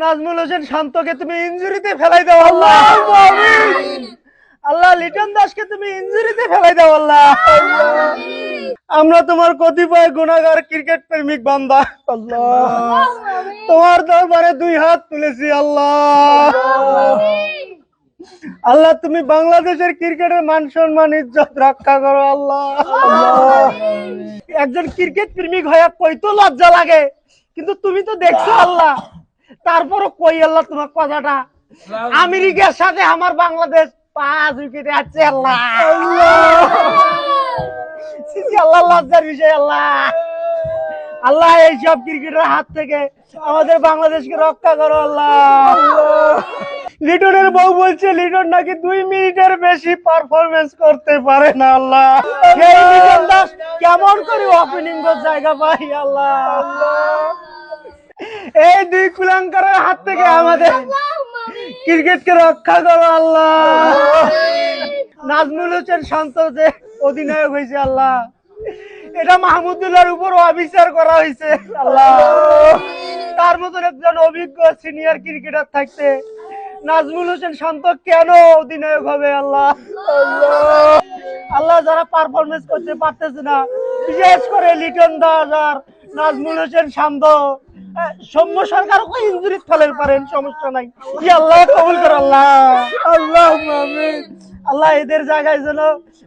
নাজমুল হোসেন শান্তকে তুমি ইনজুরিতে ফেলাই দাও আল্লাহ। আমিন। আল্লাহ লিটন দাসকে তুমি ইনজুরিতে ফেলাই দাও আল্লাহ। আমরা তোমার কতিপয় গুনাহগার ক্রিকেট প্রেমিক বান্দা আল্লাহ তোমার দরবারে দুই হাত তুলেছি আল্লাহ। আল্লাহ তুমি বাংলাদেশের ক্রিকেটের মান সম্মান ইজ্জত রক্ষা করো আল্লাহ। একজন ক্রিকেট প্রেমিক হয়ে কইতো লজ্জা লাগে, কিন্তু তুমি তো দেখছো আল্লাহ, তারপরও কই আল্লাহ তোমার কথাটা। আমেরিকার সাথে আমার বাংলাদেশ 5 উইকেটে আছে আল্লাহ। আল্লাহ লজ্জার বিষয় আল্লাহ। আল্লাহ এইসব ক্রিকেটের হাত থেকে আমাদের বাংলাদেশকে রক্ষা করো আল্লাহ। লিটনের বউ বলছে লিটন নাকি 2 মিনিটের বেশি পারফরমেন্স করতে পারে না আল্লাহ। সেই লিটন দাস কেমন করে ওপেনিং এর জায়গা পাই আল্লাহ। এই দুই কুলাঙ্কারের হাত থেকে আমাদের ক্রিকেটকে রক্ষা করো আল্লাহ। নাজমুল হোসেন শান্ত যে অধিনায়ক হয়েছে আল্লাহ, এটা মাহমুদুল্লাহর উপর অবিচার করা হয়েছে আল্লাহ। তার মতন একজন অভিজ্ঞ সিনিয়র ক্রিকেটার থাকতে নাজমুল হোসেন শান্ত কেন অধিনায়ক হবে আল্লাহ? আল্লাহ যারা পারফরমেন্স করতে পারতেছে না, বিশেষ করে লিটন দাস আর নাজমুল হোসেন শান্ত, সৌম্য সরকার ইনজুরি ফেলেন পারেন, সমস্যা নাই, আল্লাহ কবুল করে আল্লাহ। আল্লাহ আমিন। আল্লাহ এদের জায়গায় যেন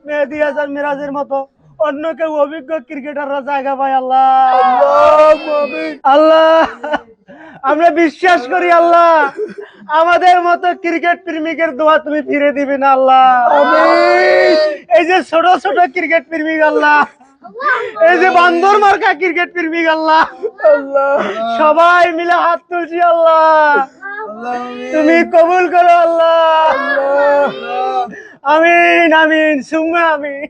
মেহেদী হাসান মিরাজের মতো অন্য কেউ অভিজ্ঞ ক্রিকেটাররা জায়গা পায় আল্লাহ। আল্লাহ আমরা বিশ্বাস করি আল্লাহ, আমাদের মতো ক্রিকেট প্রেমিকের দোয়া তুমি ফিরে দিবে না আল্লাহ। এই যে ছোট ছোট ক্রিকেট প্রেমিক আল্লাহ, এই যে বান্দর মার্কা ক্রিকেট প্রেমিক আল্লাহ, সবাই মিলে হাত তুলছি আল্লাহ, তুমি কবুল করো আল্লাহ। আমিন আমিন সুম্মা আমিন।